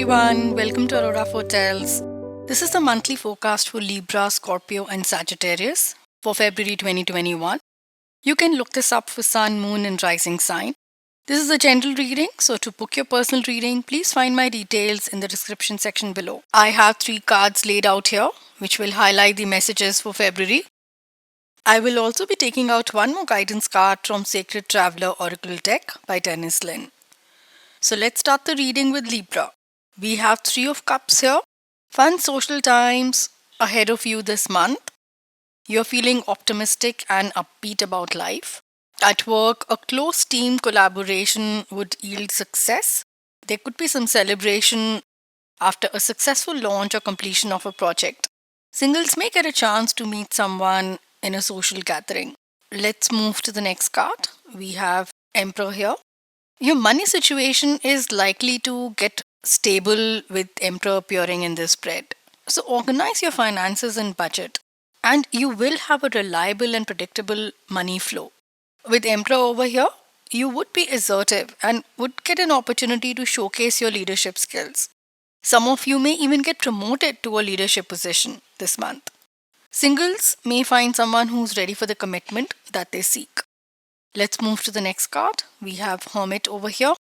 everyone, welcome to Aurora Hotels. This is the monthly forecast for Libra, Scorpio, and Sagittarius for February 2021. You can look this up for Sun, Moon, and Rising sign. This is a general reading, so to book your personal reading, please find my details in the description section below. I have 3 cards laid out here, which will highlight the messages for February. I will also be taking out one more guidance card from Sacred Traveler Oracle Deck by Dennis Lin. So let's start the reading with Libra. We have 3 of Cups here. Fun social times ahead of you this month. You're feeling optimistic and upbeat about life. At work, a close team collaboration would yield success. There could be some celebration after a successful launch or completion of a project. Singles may get a chance to meet someone in a social gathering. Let's move to the next card. We have Emperor here. Your money situation is likely to get stable with Emperor appearing in this spread. So organize your finances and budget, and you will have a reliable and predictable money flow. With Emperor over here, you would be assertive and would get an opportunity to showcase your leadership skills. Some of you may even get promoted to a leadership position this month. Singles may find someone who's ready for the commitment that they seek. Let's move to the next card. We have Hermit over here.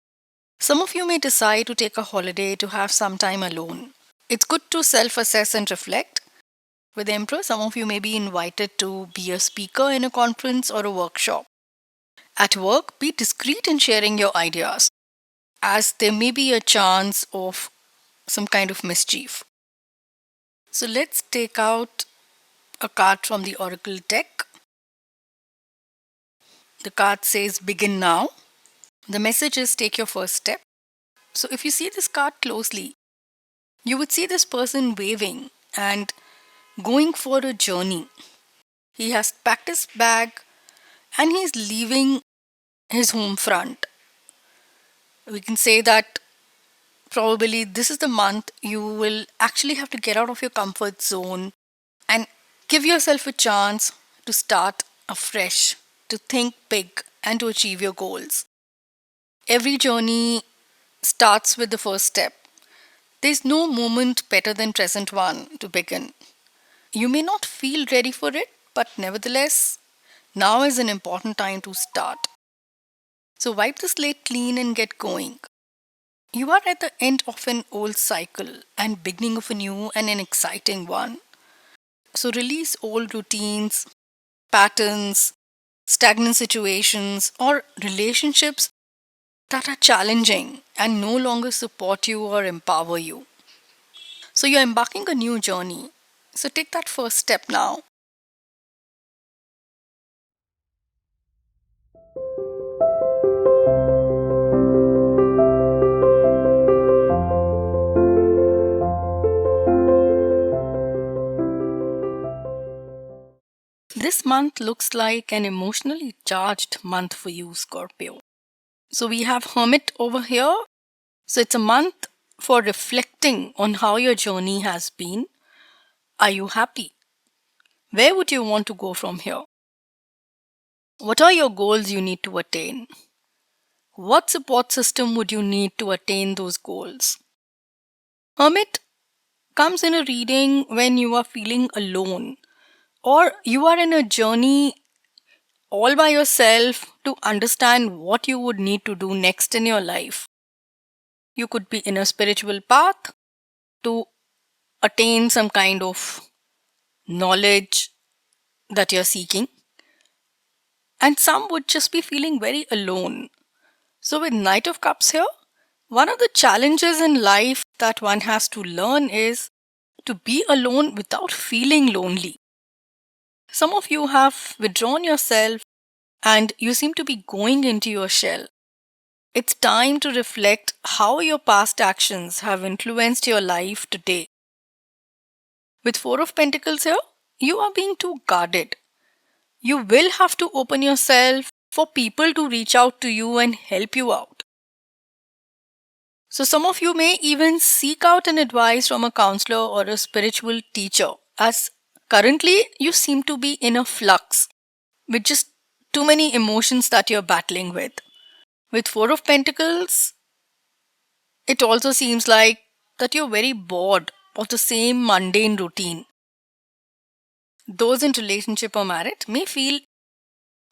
Some of you may decide to take a holiday to have some time alone. It's good to self-assess and reflect. With Emperor, some of you may be invited to be a speaker in a conference or a workshop. At work, be discreet in sharing your ideas, as there may be a chance of some kind of mischief. So let's take out a card from the Oracle deck. The card says begin now. The message is take your first step. So if you see this card closely, you would see this person waving and going for a journey. He has packed his bag and he's leaving his home front. We can say that probably this is the month you will actually have to get out of your comfort zone and give yourself a chance to start afresh, to think big, and to achieve your goals. Every journey starts with the first step. There's no moment better than present one to begin. You may not feel ready for it, but nevertheless, now is an important time to start. So wipe the slate clean and get going. You are at the end of an old cycle and beginning of a new and an exciting one. So release old routines, patterns, stagnant situations, or relationships that are challenging and no longer support you or empower you. So you're embarking a new journey. So take that first step now. This month looks like an emotionally charged month for you, Scorpio. So we have Hermit over here. So it's a month for reflecting on how your journey has been. Are you happy? Where would you want to go from here? What are your goals you need to attain? What support system would you need to attain those goals? Hermit comes in a reading when you are feeling alone or you are in a journey all by yourself to understand what you would need to do next in your life. You could be in a spiritual path to attain some kind of knowledge that you're seeking, and some would just be feeling very alone. So, with Knight of Cups here, one of the challenges in life that one has to learn is to be alone without feeling lonely. Some of you have withdrawn yourself and you seem to be going into your shell. It's time to reflect how your past actions have influenced your life today. With Four of Pentacles here, you are being too guarded. You will have to open yourself for people to reach out to you and help you out. So some of you may even seek out an advice from a counselor or a spiritual teacher, as currently you seem to be in a flux with just too many emotions that you're battling with. With Four of Pentacles, it also seems like that you're very bored of the same mundane routine. Those in relationship or married may feel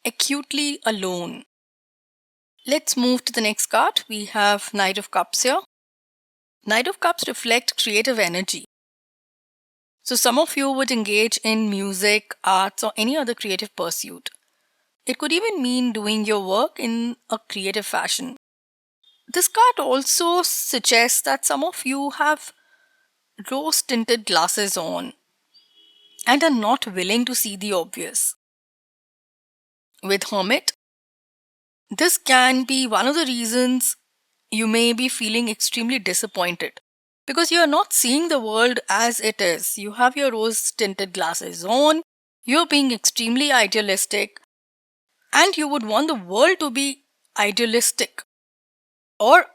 acutely alone. Let's move to the next card. We have Knight of Cups here. Knight of Cups reflect creative energy. So some of you would engage in music, arts, or any other creative pursuit. It could even mean doing your work in a creative fashion. This card also suggests that some of you have rose tinted glasses on and are not willing to see the obvious. With Hermit, this can be one of the reasons you may be feeling extremely disappointed because you are not seeing the world as it is. You have your rose tinted glasses on, you're being extremely idealistic, and you would want the world to be idealistic or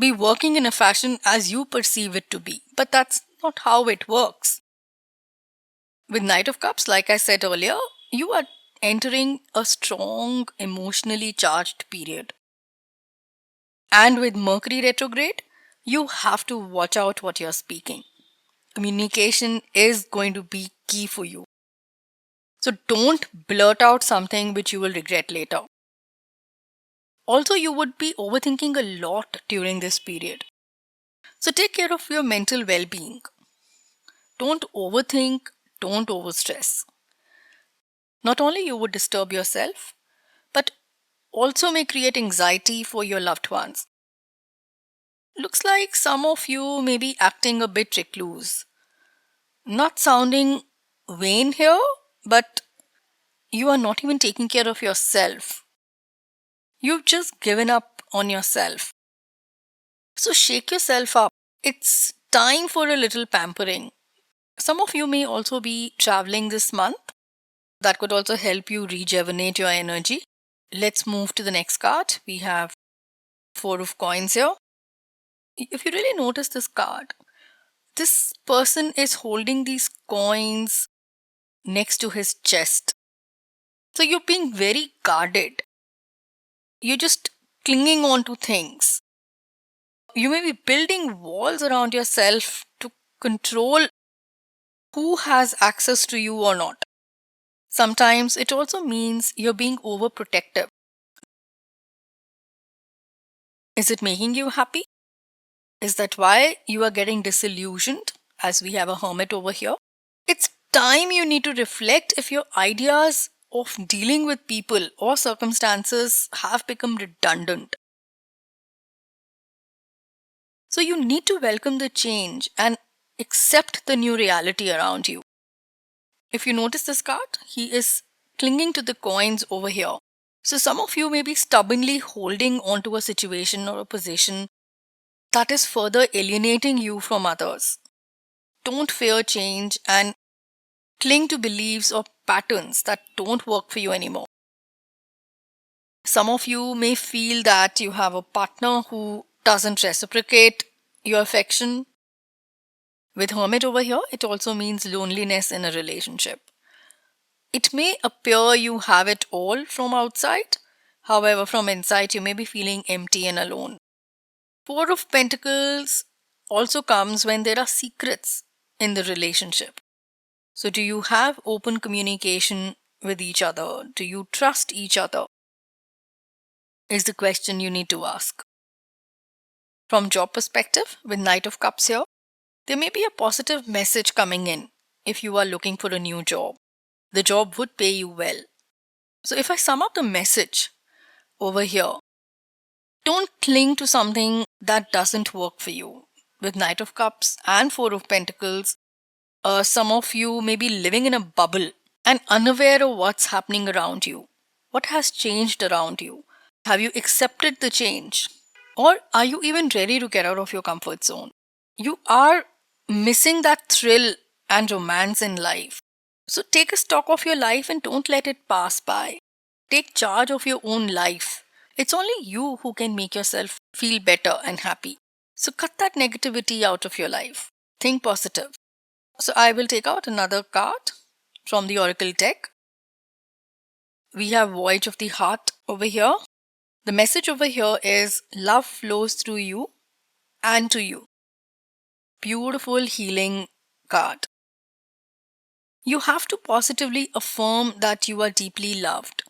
be working in a fashion as you perceive it to be. But that's not how it works. With Knight of Cups, like I said earlier, you are entering a strong, emotionally charged period. And with Mercury retrograde, you have to watch out what you're speaking. Communication is going to be key for you. So don't blurt out something which you will regret later. Also, you would be overthinking a lot during this period. So take care of your mental well-being. Don't overthink, don't overstress. Not only you would disturb yourself, but also may create anxiety for your loved ones. Looks like some of you may be acting a bit recluse. Not sounding vain here, but you are not even taking care of yourself. You've just given up on yourself. So shake yourself up. It's time for a little pampering. Some of you may also be traveling this month. That could also help you rejuvenate your energy. Let's move to the next card. We have Four of Coins here. If you really notice this card, this person is holding these coins next to his chest. So you're being very guarded. You're just clinging on to things. You may be building walls around yourself to control who has access to you or not. Sometimes it also means you're being overprotective. Is it making you happy? Is that why you are getting disillusioned, as we have a Hermit over here? It's time you need to reflect if your ideas of dealing with people or circumstances have become redundant. So you need to welcome the change and accept the new reality around you. If you notice this card, he is clinging to the coins over here. So some of you may be stubbornly holding onto a situation or a position that is further alienating you from others. Don't fear change and cling to beliefs or patterns that don't work for you anymore. Some of you may feel that you have a partner who doesn't reciprocate your affection. With Hermit over here, it also means loneliness in a relationship. It may appear you have it all from outside. However, from inside, you may be feeling empty and alone. Four of Pentacles also comes when there are secrets in the relationship. So do you have open communication with each other? Do you trust each other? Is the question you need to ask. From job perspective, with Knight of Cups here, there may be a positive message coming in if you are looking for a new job. The job would pay you well. So if I sum up the message over here, don't cling to something that doesn't work for you. With Knight of Cups and Four of Pentacles, some of you may be living in a bubble and unaware of what's happening around you. What has changed around you? Have you accepted the change? Or are you even ready to get out of your comfort zone? You are missing that thrill and romance in life. So take a stock of your life and don't let it pass by. Take charge of your own life. It's only you who can make yourself feel better and happy. So cut that negativity out of your life. Think positive. So I will take out another card from the Oracle deck. We have Voyage of the Heart over here. The message over here is love flows through you and to you. beautiful healing card. You have to positively affirm that you are deeply loved.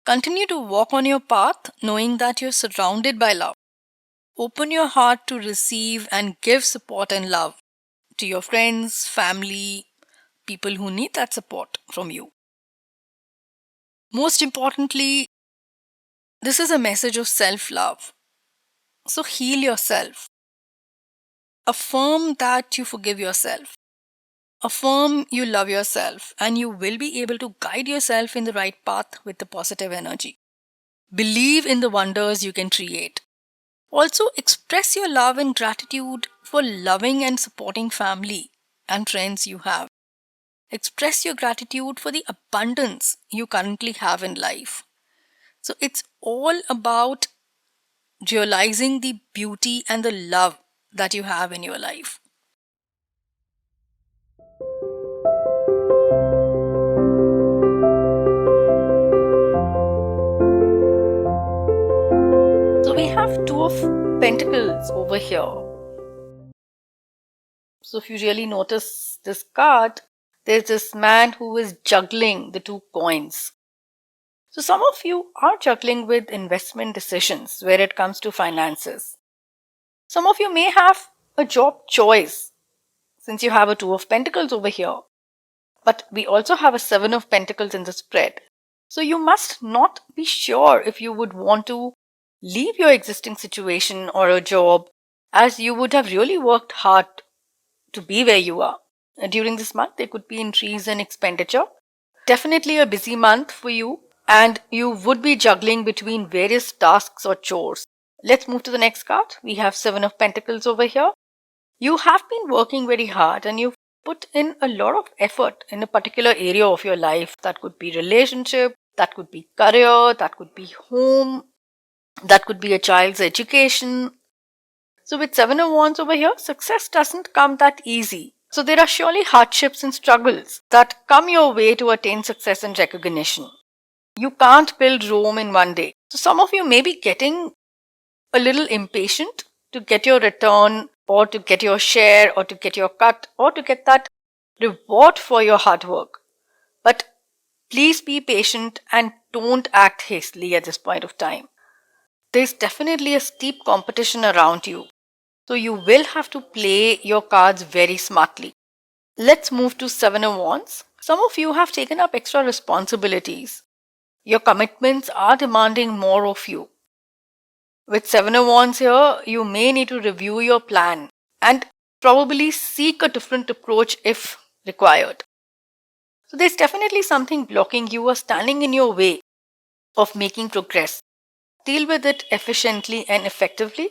Continue to walk on your path knowing that you're surrounded by love. Open your heart to receive and give support and love to your friends, family, people who need that support from you. Most importantly, this is a message of self love. So heal yourself. Affirm that you forgive yourself. Affirm you love yourself, and you will be able to guide yourself in the right path with the positive energy. Believe in the wonders you can create. Also, express your love and gratitude for loving and supporting family and friends you have. Express your gratitude for the abundance you currently have in life. So, it's all about realizing the beauty and the love that you have in your life. So, we have Two of Pentacles over here. So, if you really notice this card, there's this man who is juggling the two coins. So, some of you are juggling with investment decisions where it comes to finances. Some of you may have a job choice since you have a Two of Pentacles over here. But we also have a Seven of Pentacles in the spread. So, you must not be sure if you would want to leave your existing situation or a job, as you would have really worked hard to be where you are. During this month, there could be increase in expenditure. Definitely a busy month for you, and you would be juggling between various tasks or chores. Let's move to the next card. We have Seven of Pentacles over here. You have been working very hard and you've put in a lot of effort in a particular area of your life. That could be relationship, that could be career, that could be home, that could be a child's education. So with Seven of Wands over here, success doesn't come that easy. So there are surely hardships and struggles that come your way to attain success and recognition. You can't build Rome in one day. So some of you may be getting a little impatient to get your return or to get your share or to get your cut or to get that reward for your hard work. But please be patient and don't act hastily at this point of time. There's definitely a steep competition around you. So you will have to play your cards very smartly. Let's move to Seven of Wands. Some of you have taken up extra responsibilities. Your commitments are demanding more of you. With Seven of Wands here, you may need to review your plan and probably seek a different approach if required. So there's definitely something blocking you or standing in your way of making progress. Deal with it efficiently and effectively.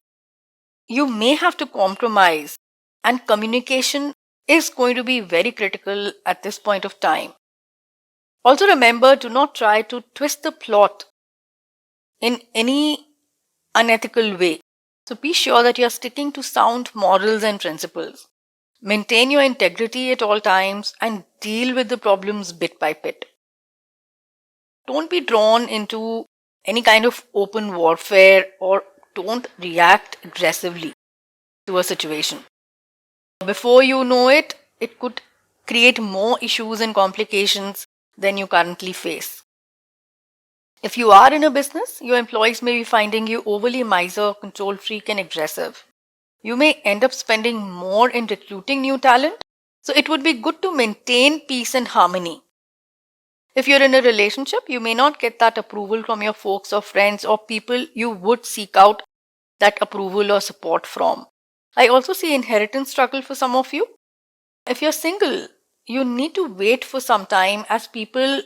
You may have to compromise, and communication is going to be very critical at this point of time. Also remember, do not try to twist the plot in any unethical way. So be sure that you are sticking to sound morals and principles. Maintain your integrity at all times and deal with the problems bit by bit. Don't be drawn into any kind of open warfare or don't react aggressively to a situation. Before you know it, it could create more issues and complications than you currently face. If you are in a business, your employees may be finding you overly miser, control freak, and aggressive. You may end up spending more in recruiting new talent, so it would be good to maintain peace and harmony. If you're in a relationship, you may not get that approval from your folks or friends or people you would seek out that approval or support from. I also see inheritance struggle for some of you. If you're single, you need to wait for some time as people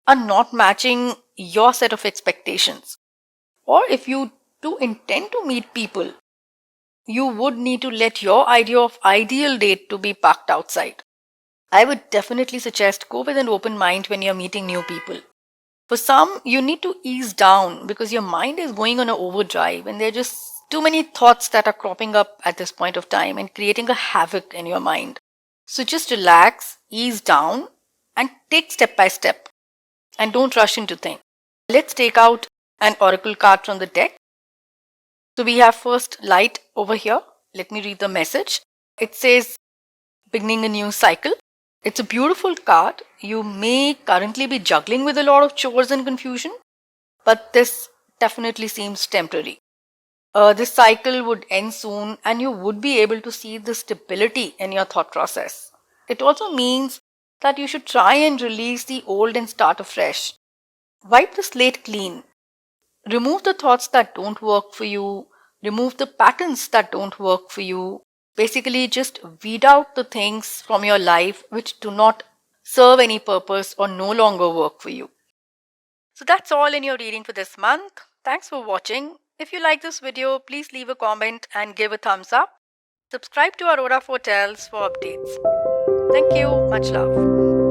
are not matching your set of expectations. Or if you do intend to meet people, you would need to let your idea of ideal date to be parked outside. I would definitely suggest go with an open mind when you're meeting new people. For some, you need to ease down because your mind is going on an overdrive and there are just too many thoughts that are cropping up at this point of time and creating a havoc in your mind. So just relax, ease down, and take step by step. And don't rush into things. Let's take out an oracle card from the deck. So we have first Light over here. Let me read the message. It says beginning a new cycle. It's a beautiful card. You may currently be juggling with a lot of chores and confusion, but this definitely seems temporary. This cycle would end soon and you would be able to see the stability in your thought process. It also means that you should try and release the old and start afresh. Wipe the slate clean. Remove the thoughts that don't work for you. Remove the patterns that don't work for you. Basically, just weed out the things from your life which do not serve any purpose or no longer work for you. So that's all in your reading for this month. Thanks for watching. If you like this video, please leave a comment and give a thumbs up. Subscribe to Aurora Hotels for updates. Thank you. Much love.